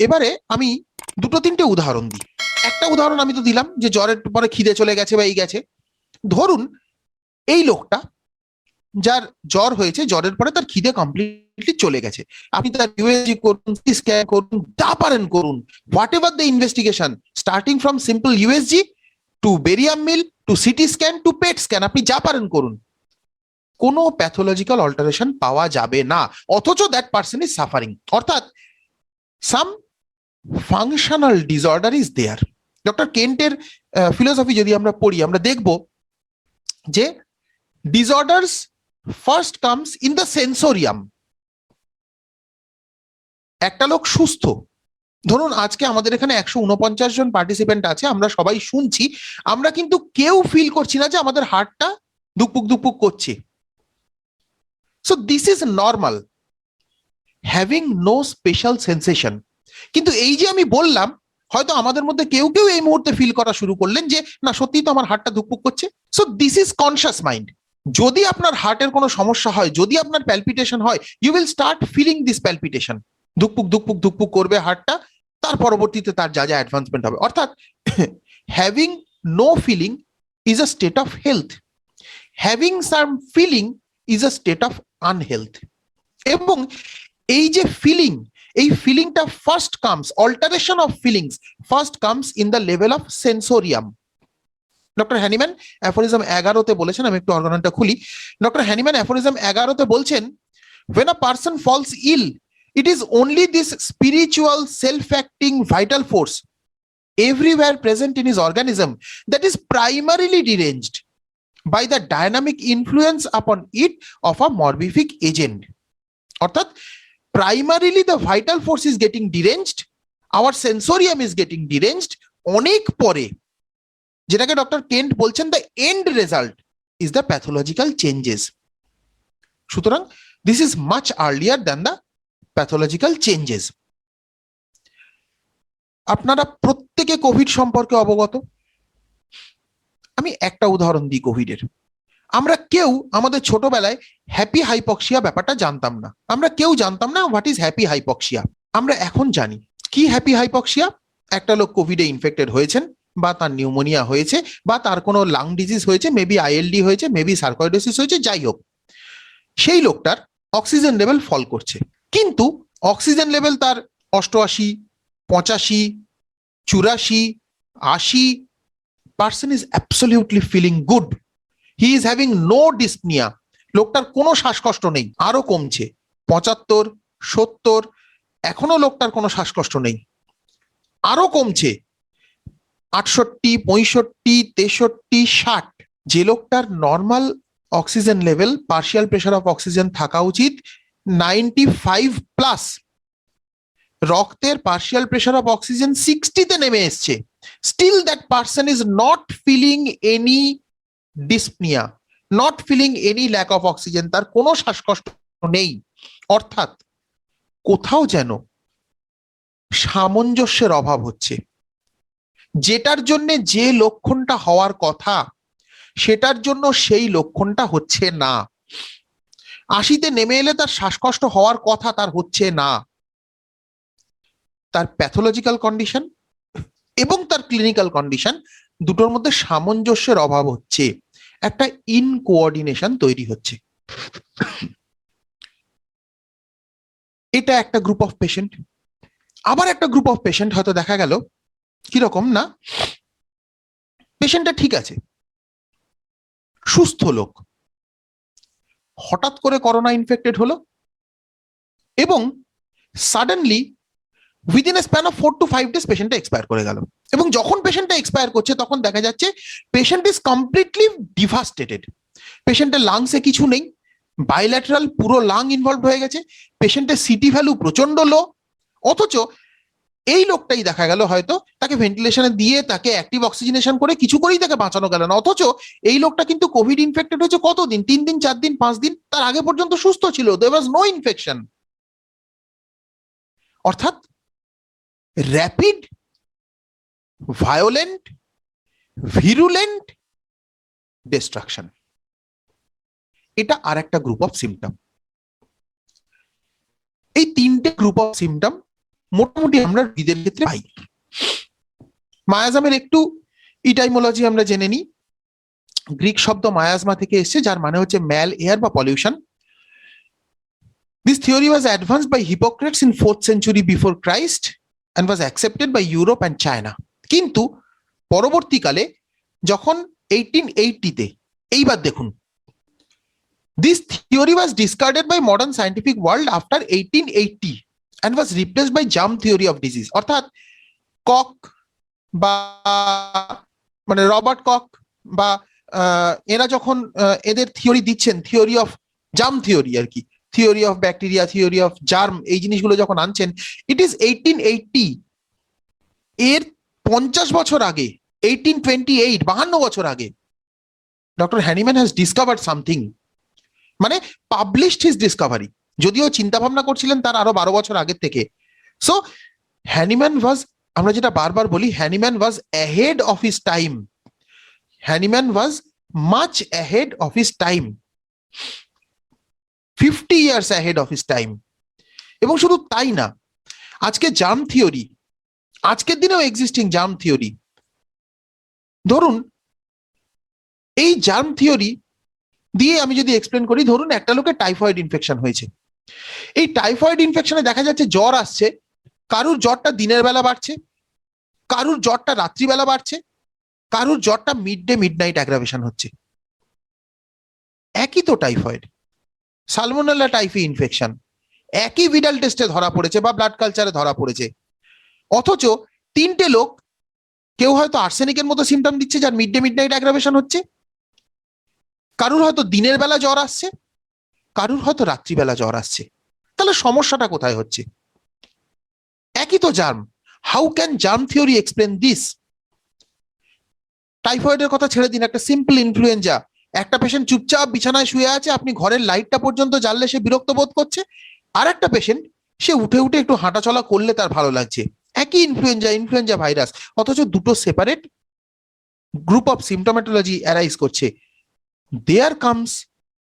এবারে আমি দুটো তিনটে উদাহরণ দিই। একটা উদাহরণ আমি তো দিলাম যে জ্বরের পরে খিদে চলে গেছে বা এই গেছে। ধরুন এই লোকটা যার জ্বর হয়েছে, জ্বরের পরে তার খিদে কমপ্লিটলি চলে গেছে। আপনি তার ইউএসজি করুন, স্ক্যান করুন, যা পারেন করুন, whatever the investigation, starting from simple USG to barium meal to CT scan to PET scan, আপনি যা পারেন করুন, কোনো প্যাথোলজিক্যাল অল্টারেশন পাওয়া যাবে না, অথচ দ্যাট পার্সন ইজ সাফারিং। অর্থাৎ some functional disorder is there. Doctor কেন্টের ফিলোসফি যদি আমরা পড়ি, আমরা দেখব যে disorders first comes in the sensorium. একটা লোক সুস্থ, ধরুন আজকে আমাদের এখানে 149 জন পার্টিসিপেন্ট আছে, আমরা সবাই শুনছি, আমরা কিন্তু কেউ ফিল করছি না যে আমাদের হার্টটা ধুকপুক ধুকপুক করছে। So this is normal, having no special sensation. কিন্তু এই যে আমি বললাম, হয়তো আমাদের মধ্যে কেউ কেউ এই মুহূর্তে ফিল করা শুরু করলেন যে না সত্যি তো আমার হার্টটা ধুকপুক করছে। So this is conscious mind. যদি আপনার হার্টের কোনো সমস্যা হয়, যদি আপনার প্যালপিটেশন হয়, you will start feeling this palpitation, ধুকপুক ধুকপুক ধুকপুক করবে হার্টটা, তার পরবর্তীতে তার যা যা অ্যাডভান্সমেন্ট হবে। অর্থাৎ having no feeling is a state of health, having some feeling is a state of unhealth. এবং এই যে ফিলিং, এই ফিলিংটা first comes, alteration of feelings first comes in the level of sensorium. Doctor Hahnemann aphorism 11-তে বলেছেন, আমি একটু অর্গানটা খুলি। ডক্টর হ্যানিম্যান অ্যাফোরিজম 11-তে বলছেন, when a person falls ill, it is only this spiritual self-acting vital force everywhere present in his organism that is primarily deranged by the dynamic influence upon it of a morbific agent. অর্থাৎ primarily the vital force is getting deranged, our sensorium is getting deranged, অনেক পরে, যেটাকে doctor Kent বলছেন the end result is the pathological changes. সুতরাং this is much earlier than the pathological changes. আপনারা প্রত্যেকে Covid সম্পর্কে অবগত। আমি একটা উদাহরণ দিই কোভিডের। আমরা কেউ আমাদের ছোটবেলায় হ্যাপি হাইপক্সিয়া ব্যাপারটা জানতাম না, আমরা কেউ জানতাম না হোয়াট ইজ হ্যাপি হাইপক্সিয়া। আমরা এখন জানি কি হ্যাপি হাইপক্সিয়া। একটা লোক কোভিডে ইনফেক্টেড হয়েছেন, বা তার নিউমোনিয়া হয়েছে, বা তার কোনো লাং ডিজিজ হয়েছে, মেবি আইএলডি হয়েছে, মেবি সার্কোইডোসিস হয়েছে, যাই হোক, সেই লোকটার অক্সিজেন লেভেল ফল করছে। কিন্তু অক্সিজেন লেভেল তার 88, 85, 84, 80, person is absolutely feeling good, he is having no dyspnoea, লোকটার কোনো শ্বাসকষ্ট নেই, আরো কমছে 75, 70, এখনো লোকটার কোনো শ্বাসকষ্ট নেই, আরো কমছে 68, 65, 63, 60। যে লোকটার normal oxygen level, partial pressure of oxygen থাকা উচিত 95+, রক্তের পার্শিয়াল প্রেশার অফ অক্সিজেন 60-তে নেমে এসছে, still that person is not feeling any dyspnoea, not feeling any lack of oxygen, তার কোনো শ্বাসকষ্ট নেই। অর্থাৎ কোথাও যেন সামঞ্জস্যের অভাব হচ্ছে, যেটার জন্য যে লক্ষণটা হওয়ার কথা সেটার জন্য সেই লক্ষণটা হচ্ছে না। 80-তে নেমে এলে তার শ্বাসকষ্ট হওয়ার কথা, তার হচ্ছে না। তার প্যাথোলজিক্যাল কন্ডিশন এবং তার ক্লিনিক্যাল কন্ডিশন দুটোর মধ্যে সামঞ্জস্যের অভাব হচ্ছে, একটা ইনকোঅর্ডিনেশন তৈরি হচ্ছে। এটা একটা গ্রুপ অফ পেশেন্ট। আবার একটা গ্রুপ অফ পেশেন্ট হয়তো দেখা গেল কিরকম না, পেশেন্টটা ঠিক আছে, সুস্থ লোক, হঠাৎ করে করোনা ইনফেক্টেড হলো এবং suddenly within a span of 4 to 5 days পেশেন্টটা এক্সপায়ার করে গেল। এবং যখন পেশেন্টটা এক্সপায়ার করছে তখন দেখা যাচ্ছে পেশেন্ট ইজ কমপ্লিটলি ডিভাস্টেটেড, পেশেন্টের লাংসে কিছু নেই, বাইল্যাটারাল পুরো লাং ইনভলভ হয়ে গেছে, পেশেন্টের সিটি ভ্যালু প্রচন্ড লো, অথচ এই লোকটাই দেখা গেল হয়তো তাকে ভেন্টিলেশনে দিয়ে তাকে অ্যাক্টিভ অক্সিজেনেশন করে কিছু করেই তাকে বাঁচানো গেল না, অথচ এই লোকটা কিন্তু কোভিড ইনফেক্টেড হয়েছে কতদিন, 3 দিন, 4 দিন, 5 দিন, তার আগে পর্যন্ত সুস্থ ছিল, দেয়ার ওয়াজ নো ইনফেকশন। অর্থাৎ র্যাপিড, ভায়োলেন্ট, ভিরুলেন্ট ডিস্ট্রাকশন, এটা আর একটা গ্রুপ অফ সিমটম। এই তিনটে গ্রুপ অফ সিমটম মোটামুটি আমরা রোগীদের ক্ষেত্রে পাই। মায়াজমের একটু ইটাইমোলজি আমরা জেনে নিই। গ্রিক শব্দ মায়াজমা থেকে এসেছে, যার মানে হচ্ছে ম্যাল এয়ার বা pollution. This theory was advanced by Hippocrates in 4th century before Christ and was accepted by Europe and China. কিন্তু পরবর্তীকালে যখন 1880-তে, এইবার দেখুন, this theory was discarded by modern scientific world after 1880 and was replaced by germ theory of disease. অর্থাৎ cock বা মানে Robert cock বা এরা যখন এদের থিওরি দিচ্ছেন, থিওরি অফ জার্ম থিওরি আর কি, theory of bacteria, theory of germ, এই জিনিসগুলো যখন আনছেন, ইট ইজ 1880। এর 50 বছর আগে, 1828, 52 বছর আগে, doctor Hahnemann has discovered something, মানে পাবলিশড হিজ ডিসকভারি। যদিও চিন্তা ভাবনা করছিলেন তার আরো 12 বছর আগের থেকে। সো হ্যানিম্যান ওয়াজ, আমরা যেটা বারবার বলি, Hahnemann was ahead of his time. Hahnemann was much ahead of his time, 50 years ahead of his time। এবং শুধু তাই না, আজকে জার্ম থিওরি, আজকের দিনেও এক্সিস্টিং জার্ম থিওরি, ধরুন এই জার্ম থিওরি দিয়ে আমি যদি এক্সপ্লেন করি, ধরুন একটা লোকের টাইফয়েড ইনফেকশন হয়েছে। এই টাইফয়েড ইনফেকশনে দেখা যাচ্ছে জ্বর আসছে, কারুর জ্বরটা দিনের বেলা বাড়ছে, কারুর জ্বরটা রাত্রিবেলা বাড়ছে, কারুর জ্বরটা মিডনাইট অ্যাগ্রাভেশন হচ্ছে। একই তো টাইফয়েড, সালমোনেলা টাইফি ইনফেকশন, একই ভিডাল টেস্টে ধরা পড়েছে বা ব্লাড কালচারে ধরা পড়েছে, অথচ তিনটে লোক, কেউ হয়তো আর্সেনিকের মতো সিমটম দিচ্ছে যার মিডনাইট অ্যাগ্রাভেশন হচ্ছে, কারুর হয়তো দিনের বেলা জ্বর আসছে, কারুর হয়তো রাত্রিবেলা জ্বর আসছে। তাহলে সমস্যাটা কোথায় হচ্ছে? একই তো germ. How can germ theory explain this? টাইফয়েডের কথা ছেড়ে দিন, একটা সিম্পল ইনফ্লুয়েঞ্জা, একটা পেশেন্ট চুপচাপ বিছানায় শুয়ে আছে, আপনি ঘরের লাইটটা পর্যন্ত জ্বাললে সে বিরক্ত বোধ করছে, আর একটা পেশেন্ট সে উঠে উঠে একটু হাঁটাচলা করলে তার ভালো লাগছে। একই ইনফ্লুয়েঞ্জা ভাইরাস, অথচ দুটো separate group of symptomatology arise করছে। There comes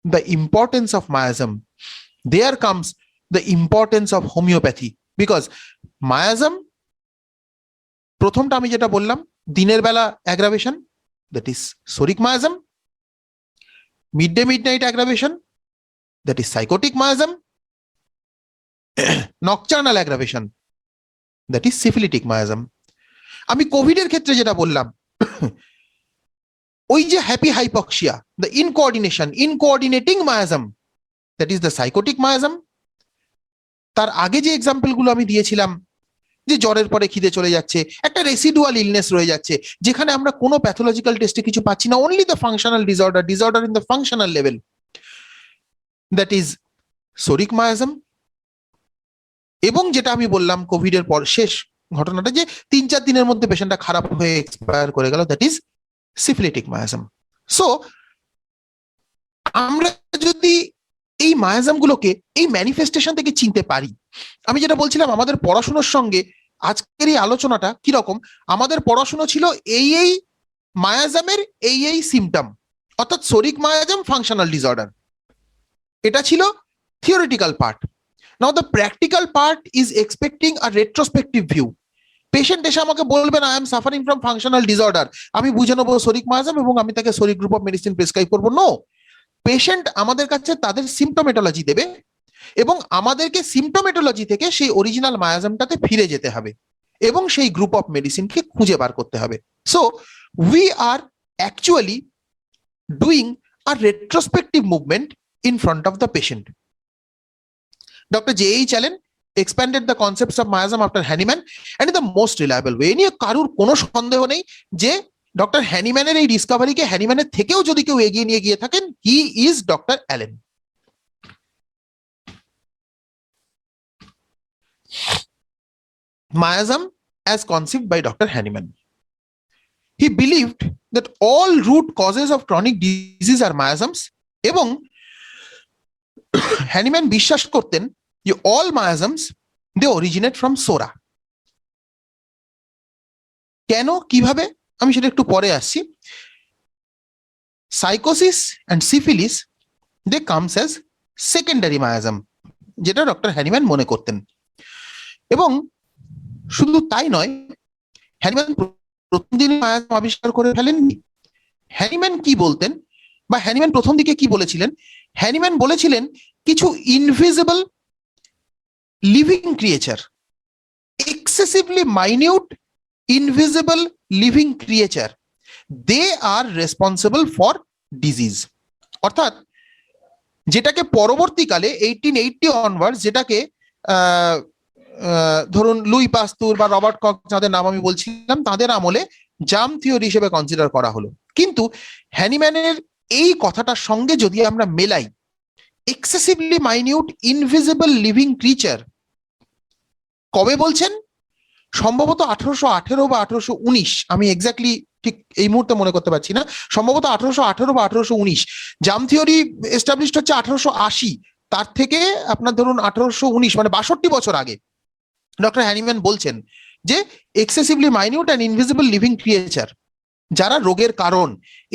the importance of miasm, there comes the importance of homeopathy, because miasm, প্রথমটা আমি যেটা বললাম, দিনের বেলা aggravation, that is psoric miasm, midnight aggravation, that is psychotic miasm, nocturnal aggravation, that is syphilitic miasm। আমি কোভিডের ক্ষেত্রে যেটা বললাম, ওই যে happy hypoxia, the incoordinating miasm, that is the psychotic miasm। তার আগে যে এক্সাম্পল গুলো আমি দিয়েছিলাম, যে জ্বরের পরে খিদে চলে যাচ্ছে, একটা রেসিডুয়াল ইলনেস রয়ে যাচ্ছে, যেখানে আমরা কোনো প্যাথোলজিক্যাল টেস্টে কিছু পাচ্ছি না, only the functional disorder in the functional level, that is psoric miasm. এবং যেটা আমি বললাম কোভিডের পর শেষ ঘটনাটা, যে 3-4 দিনের মধ্যে পেশেন্টটা খারাপ হয়ে এক্সপায়ার করে গেল, that is syphilitic miasm. So আমরা যদি এই মায়াজম গুলোকে এই ম্যানিফেস্টেশন থেকে চিনতে পারি, আমি যেটা বলছিলাম, আমাদের পড়াশোনার সঙ্গে আজকের এই আলোচনাটা কিরকম, আমাদের পড়াশোনা ছিল এই মায়াজমের এই সিমটম, অর্থাৎ সোরিক মায়াজম, ফাংশনাল ডিসঅর্ডার, এটা ছিল theoretical part. Now the practical part is expecting a retrospective view. Patient এসে আমাকে বলবেন I am suffering from functional disorder, আমি বুঝে নেবো সোরিক মায়াজম এবং আমি তাকে সোরিক গ্রুপ অফ মেডিসিন প্রেসক্রাইব করবো? নো, পেশেন্ট আমাদের কাছে তাদের সিমটোমেটোলজি দেবে এবং আমাদেরকে সিমটোমেটোলজি থেকে সেই অরিজিনাল মায়াজমটাতে ফিরে যেতে হবে এবং সেই গ্রুপ অফ মেডিসিনকে খুঁজে বার করতে হবে। So we are actually doing a retrospective movement in front of the patient. Dr. J.H. Allen expanded the concepts of miasm after Hahnemann and in the most reliable way। নিয়ে কারুর কোনো সন্দেহ নেই যে doctor হ্যানিম্যানের এই ডিসকভারিকে হ্যানিম্যানের থেকেও যদি কেউ এগিয়ে নিয়ে গিয়ে থাকেন, he is doctor Allen. Miasm as conceived by Dr. Hahnemann. He believed that all root causes of chronic disease are miasms এবং হ্যানিম্যান বিশ্বাস করতেন যে all miasms they originate from psora. কেন, কিভাবে, আমি সেটা একটু পরে আসছি। Sycosis and syphilis they comes as secondary miasm, যেটা ডক্টর হ্যানিম্যান মনে করতেন। এবং শুধু তাই নয়, হ্যানিম্যান প্রথম দিনে মায়াজাম আবিষ্কার করে ফেলেননি। হ্যানিম্যান কি বলতেন, বা হ্যানিম্যান প্রথম দিকে কি বলেছিলেন? হ্যানিম্যান বলেছিলেন কিছু invisible living creature, excessively minute invisible living creature, they are responsible for disease. অর্থাৎ যেটাকে পরবর্তীকালে 1880 অনওয়ার্ডস, যেটাকে ধরুন লুই পাস্তুর বা রবার্ট কক, যাদের নাম আমি বলছিলাম, তাদের আমলে জার্ম থিওরি হিসেবে কনসিডার করা হলো। কিন্তু হ্যানিম্যানের এই কথাটার সঙ্গে যদি আমরা মেলাই excessively minute invisible living creature, কবে বলছেন? সম্ভবত 1818 বা 1819, আমি এক্স্যাক্টলি ঠিক এই মুহূর্তে মনে করতে পারছি না, সম্ভবত 1818 বা 1819। জার্ম থিওরি এস্টাবলিশড হচ্ছে 1880, তার থেকে আপনার ধরুন 1819 মানে 62 বছর আগে ডক্টর হ্যানিম্যান বলছেন যে excessively minute and invisible living creature যারা রোগের কারণ,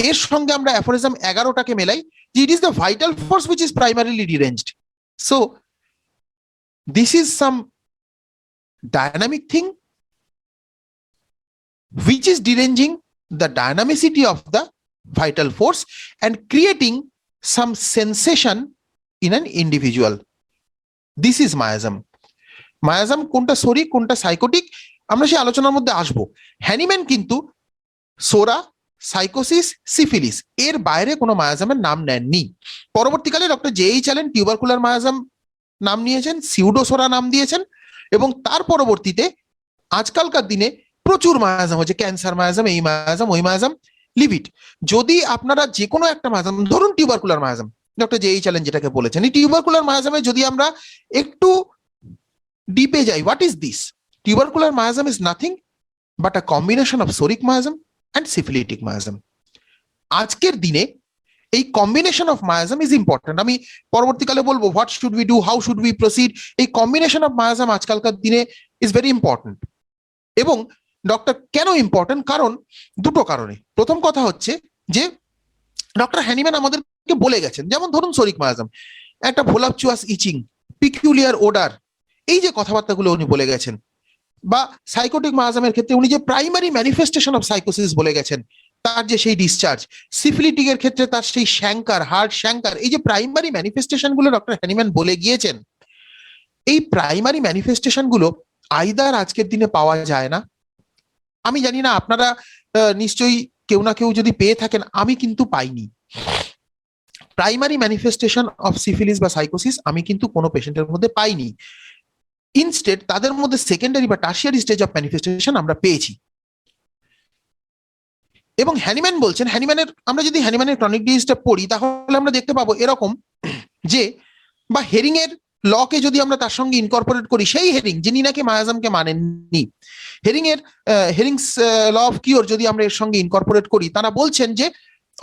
এর সঙ্গে আমরা অ্যাফোরিজম 11টাকে মেলাই যে it is the vital force which is primarily ডিরেঞ্জড। So this is some dynamic thing which is deranging the dynamicity of the vital force and creating some sensation in an individual. This is মায়াজাম। মায়াজাম কোনটা sorry কোনটা psychotic আমরা সেই আলোচনার মধ্যে আসব। Hahnemann কিন্তু সোরা, সাইকোসিস, syphilis এর বাইরে কোনো মায়াজামের নাম নেননি। পরবর্তীকালে ডক্টর জে.এইচ. অ্যালেন টিউবারকুলার মায়াজাম নাম নিয়েছেন, সিউডোসোরা নাম দিয়েছেন, এবং তার পরবর্তীতে আজকালকার দিনে প্রচুর মায়াজাম হচ্ছে, ক্যান্সার মায়াজাম, এই মায়াজাম, ওই মায়াজাম, লিভিট। যদি আপনারা যে কোনো একটা মায়াজাম, ধরুন টিউবারকুলার মায়াজাম, ডক্টর জে.এইচ. অ্যালেন যেটাকে বলেছেন, এই টিউবারকুলার মায়াজামে যদি আমরা একটু ডিপে যাই, what is this? Tubercular miasm is nothing but a combination of psoric miasm and syphilitic miasm. আজকের দিনে এই combination of miasm is important. আমি পরবর্তীকালে বলবো what should we do, how should we proceed. এই কম্বিনেশন অফ মায়াজাম আজকালকার দিনে is very important. এবং ডক্টর কেন ইম্পর্টেন্ট? কারণ দুটো কারণে। প্রথম কথা হচ্ছে যে ডক্টর হ্যানিম্যান আমাদেরকে বলে গেছেন, যেমন ধরুন সোরিক মায়াজাম, একটা ভোলাপচুয়াস ইচিং, পিকুলিয়ার ওডার, এই যে কথাবার্তাগুলো উনি বলে গেছেন, বা সাইকোটিক মায়াজামের ক্ষেত্রে উনি যে প্রাইমারি ম্যানিফেস্টেশন অফ সাইকোসিস বলে গেছেন, তার যে সেই ডিসচার্জ, সিফিলিটিকের ক্ষেত্রে তার সেই শ্যাঙ্কার, হার্ট শ্যাঙ্কার, এই যে প্রাইমারি ম্যানিফেস্টেশন গুলো ডক্টর হ্যানিম্যান বলে গিয়েছেন, এই প্রাইমারি ম্যানিফেস্টেশন গুলো আইদার আজকের দিনে পাওয়া যায় না। আমি জানি না, আপনারা নিশ্চয়ই কেউ না কেউ যদি পেয়ে থাকেন, আমি কিন্তু পাইনি। প্রাইমারি ম্যানিফেস্টেশন অফ সিফিলিস বা সাইকোসিস আমি কিন্তু কোনো পেশেন্টের মধ্যে পাইনি। ইনস্টেড তাদের মধ্যে সেকেন্ডারি বা টার্সিয়ারি স্টেজ অফ ম্যানিফেস্টেশন আমরা পেয়েছি। এবং হ্যানিম্যান বলছেন, আমরা যদি হ্যানিম্যানের ক্রনিক ডিজিজটা পড়ি, তাহলে আমরা দেখতে পাবো এরকম যে, বা হেরিং এর লকে যদি আমরা তার সঙ্গে ইনকর্পোরেট করি, সেই হেরিং যিনি নাকি মায়াজামকে মানেননি, হেরিংস ল অফ কিওর যদি আমরা এর সঙ্গে ইনকর্পোরেট করি, তারা বলছেন যে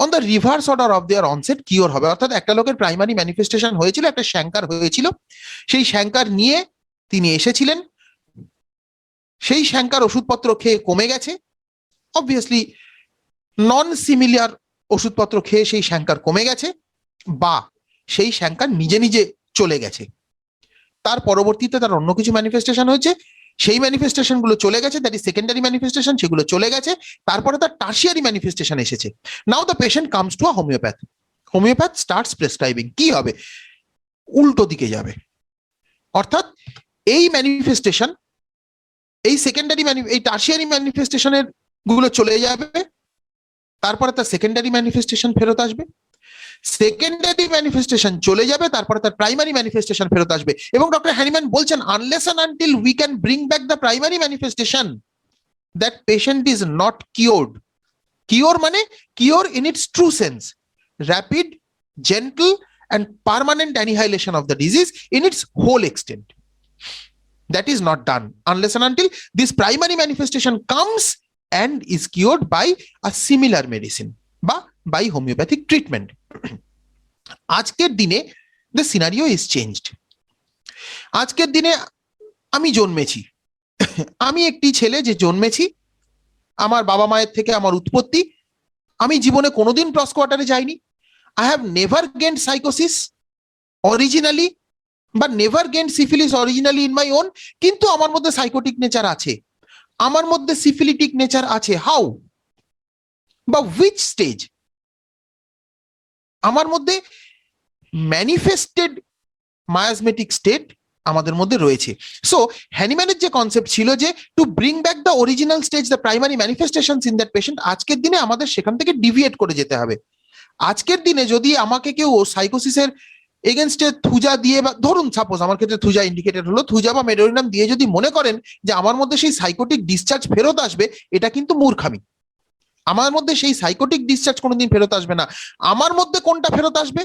on the reverse order of their onset cure হবে। অর্থাৎ একটা লোকের প্রাইমারি ম্যানিফেস্টেশন হয়েছিল, একটা শ্যাঙ্কার হয়েছিল, সেই শ্যাঙ্কার নিয়ে তিনি এসেছিলেন, সেই শ্যাঙ্কার ওষুধপত্র খেয়ে কমে গেছে, অবভিয়াসলি নন সিমিলার ওষুধপত্র খেয়ে সেই শ্যাঙ্কার কমে গেছে, বা সেই শ্যাঙ্কার নিজে নিজে চলে গেছে, তার পরবর্তীতে তার অন্য কিছু ম্যানিফেস্টেশন হয়েছে, সেই ম্যানিফেস্টেশন গুলো চলে গেছে, দ্যাট ইজ সেকেন্ডারি ম্যানিফেস্টেশন, সেগুলো চলে গেছে, তারপরে তার টার্সিয়ারি ম্যানিফেস্টেশন এসেছে। Now the patient comes to a homeopath, homeopath starts prescribing, কি হবে? উল্টো দিকে যাবে। অর্থাৎ এই ম্যানিফেস্টেশন, এই সেকেন্ডারি এই টার্সিয়ারি ম্যানিফেস্টেশনের গুলো চলে যাবে, তারপরে তার সেকেন্ডারি ম্যানিফেস্টেশন ফেরত আসবে, সেকেন্ডারি ম্যানিফেস্টেশন চলে যাবে, তারপরে তার প্রাইমারি ম্যানিফেস্টেশন ফেরত আসবে। এবং ডক্টর হ্যানিম্যান বলছেন, unless and until we can bring back the primary manifestation, that patient is not cured. Cure মানে cure in its true sense, rapid, gentle and permanent annihilation of the disease in its whole extent. That is not done unless and until this primary manifestation comes and is cured by a similar medicine বা by homeopathic treatment. আজকের দিনে the scenario is changed. আজকের দিনে আমি জন্মেছি, আমি একটি ছেলে যে জন্মেছি, আমার বাবা মায়ের থেকে আমার উৎপত্তি, আমি জীবনে কোনোদিন ক্রস কোয়ার্টারে যাইনি, I have never gained psychosis originally বা never gain syphilis originally in my own, কিন্তু আমার মধ্যে সাইকোটিক নেচার আছে, আমার মধ্যে সিফিলিটিক নেচার আছে, হাউ বা হুইচ স্টেজ? আমার মধ্যে ম্যানিফেস্টেড মায়াজমেটিক স্টেট আমাদের মধ্যে রয়েছে। সো হ্যানিম্যানের যে কনসেপ্ট ছিল যে to bring back the original stage, the primary manifestations in that patient, আজকের দিনে আমাদের সেখান থেকে ডিভিয়েট করে যেতে হবে। আজকের দিনে যদি আমাকে কেউ সাইকোসিসের এগেনস্টে থুজা দিয়ে, বা ধরুন সাপোজ আমার ক্ষেত্রে থুজা ইন্ডিকেটেড হলো, থুজা বা মেডোরিনাম দিয়ে যদি মনে করেন যে আমার মধ্যে সেই সাইকোটিক ডিসচার্জ ফেরত আসবে, এটা কিন্তু মূর্খামি। আমার মধ্যে সেই সাইকোটিক ডিসচার্জ কোনোদিন ফেরত আসবে না। আমার মধ্যে কোনটা ফেরত আসবে?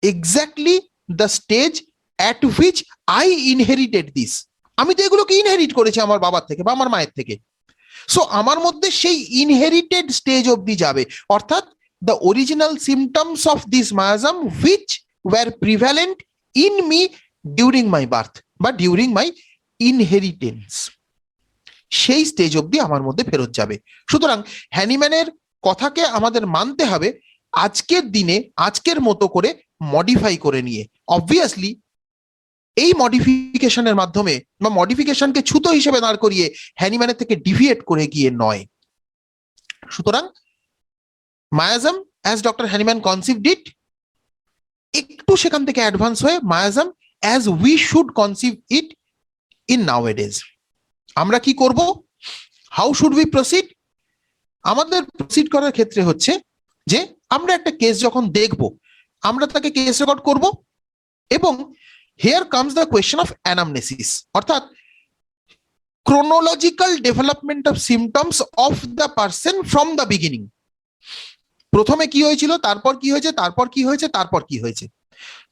Exactly the stage at which I inherited this. আমি তো এগুলোকে ইনহেরিট করেছি আমার বাবার থেকে বা আমার মায়ের থেকে। সো আমার মধ্যে সেই ইনহেরিটেড স্টেজ অবধি যাবে, অর্থাৎ the original symptoms of this miasm which were prevalent in me during my birth বা during my inheritance, সেই স্টেজ অবধি আমার মধ্যে ফেরত যাবে। সুতরাং হ্যানিম্যানের কথাকে আমাদের মানতে হবে, আজকের দিনে আজকের মতো করে মডিফাই করে নিয়ে। অবভিয়াসলি এই মডিফিকেশনের মাধ্যমে বা মডিফিকেশনকে ছুতো হিসেবে দাঁড় করিয়ে হ্যানিম্যানের থেকে ডিভিয়েট করে গিয়ে নয়। সুতরাং miasm as doctor Hahnemann conceived it, একটু সেখান থেকে অ্যাডভান্স হয়ে miasm as we should conceive it in nowadays. আমরা কি করব? How should we proceed? আমাদের প্রসিড করার ক্ষেত্রে হচ্ছে যে আমরা একটা কেস যখন দেখব, আমরা তাকে কেস রেকর্ড করব, এবং here comes the question of anamnesis, অর্থাৎ chronological development of symptoms of the person from the beginning. প্রথমে কি হয়েছিল, তারপর কি হয়েছে, তারপর কি হয়েছে, তারপর কি হয়েছে।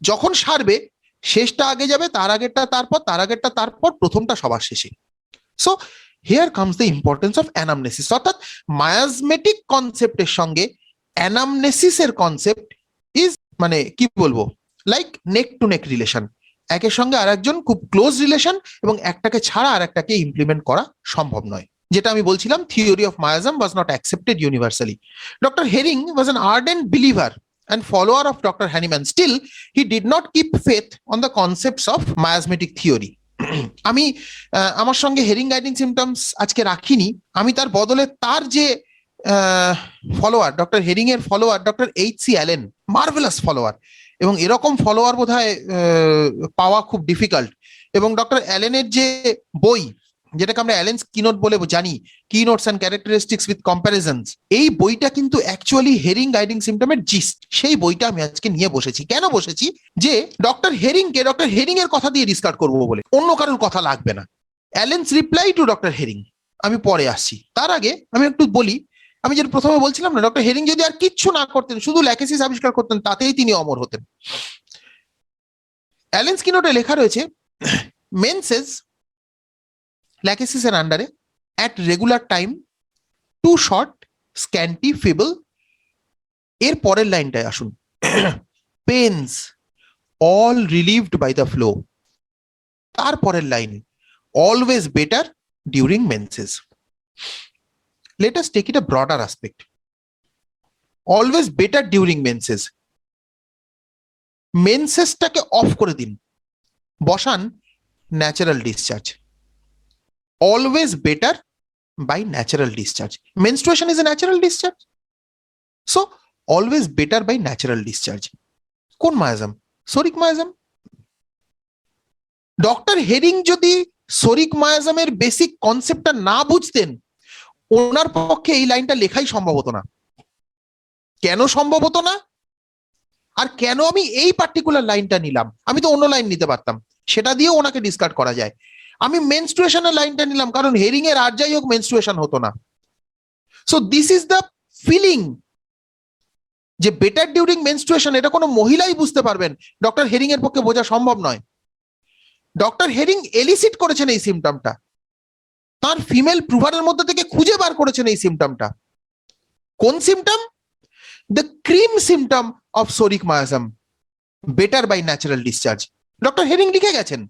যখন সারবে, শেষটা আগে যাবে, তার আগেরটা তারপর, তার আগেরটা তারপর, প্রথমটা সবার শেষে। So here comes the importance of anamnesis, অর্থাৎ মায়াজমেটিক কনসেপ্টের সঙ্গে অ্যানামনেসিসের কনসেপ্ট ইজ, মানে কি বলবো, লাইক নেক টু নেক রিলেশন। একের সঙ্গে আর একজন খুব ক্লোজ রিলেশন, এবং একটাকে ছাড়া আর একটাকে ইমপ্লিমেন্ট করা সম্ভব নয়। যেটা আমি বলছিলাম, theory of miasm was not accepted universally. Doctor Hering was an ardent believer and follower of Dr. Hahnemann. Still, he did not keep faith on the concepts of miasmatic theory. আমি আমার সঙ্গে herring guiding symptoms আজকে রাখিনি, আমি তার বদলে তার যে ফলোয়ার, ডক্টর হেরিং এর follower doctor H C. Allen, marvellous follower, এবং এরকম ফলোয়ার বোধহয় পাওয়া খুব ডিফিকাল্ট। এবং ডক্টর অ্যালেনের যে বই, যেটাকে আমরা অ্যালেন্স কিনোট বলে জানি, কিনোটস অ্যান্ড ক্যারেক্টারিস্টিক্স উইথ কম্প্যারিজনস, এই বইটা কিন্তু অ্যাকচুয়ালি হেরিং গাইডিং সিমটমের জিস্ট। সেই বইটা আমি আজকে নিয়ে বসেছি। কেন বসেছি? যে ডক্টর হেরিংকে ডক্টর হেরিং এর কথা দিয়ে ডিসকাস করবো বলে, অন্য কারোর কথা লাগবে না। Allen's reply to doctor Hering, আমি পরে আসছি। তার আগে আমি একটু বলি, আমি যেটা প্রথমে বলছিলাম না, ডক্টর হেরিং যদি আর কিচ্ছু না করতেন, শুধু ল্যাকেসিস আবিষ্কার করতেন, তাতেই তিনি অমর হতেন। অ্যালেন্স কিনোটে লেখা রয়েছে, মেন্সেস lachesis এর আন্ডারে at regular time, too short, scanty, feeble। এর পরের লাইনটায় আসুন, pains all relieved by the flow। তারপরের line, always better during menses। Let us take it a broader aspect, always better during menses। মেন্সেসটাকে off করে দিন, বসান natural discharge. Always better by natural discharge. Menstruation is a natural discharge, so always better by natural discharge। কোন miasm? সরিক miasm. Doctor herring যদি সরিক মায়াজমের basic কনসেপ্টটা না বুঝতেন, ওনার পক্ষে এই লাইনটা লেখাই সম্ভব হতো না। কেন সম্ভব হতো না, আর কেন আমি এই পার্টিকুলার লাইনটা নিলাম? আমি তো অন্য লাইন নিতে পারতাম, সেটা দিয়ে ওনাকে ডিসকার্ড করা যায়। আমি মেনস্ট্রুয়েশনের লাইনটা নিলাম কারণ হেরিং এর আর যাই হোক মেনস্ট্রুয়েশন হতো না। So this is the feeling, যে বেটার ডিউরিং মেনস্ট্রুয়েশন, এটা কোনো মহিলাই বুঝতে পারবেন, ডক্টর হেরিং এর পক্ষে বোঝা সম্ভব নয়। ডক্টর হেরিং এলিসিট করেছেন এই সিমটমটা, তার ফিমেল প্রুভারের মধ্যে থেকে খুঁজে বার করেছেন এই সিমটমটা। কোন symptom? The cream symptom of psoric miasm, better by natural discharge. Doctor Hering লিখে গেছেন।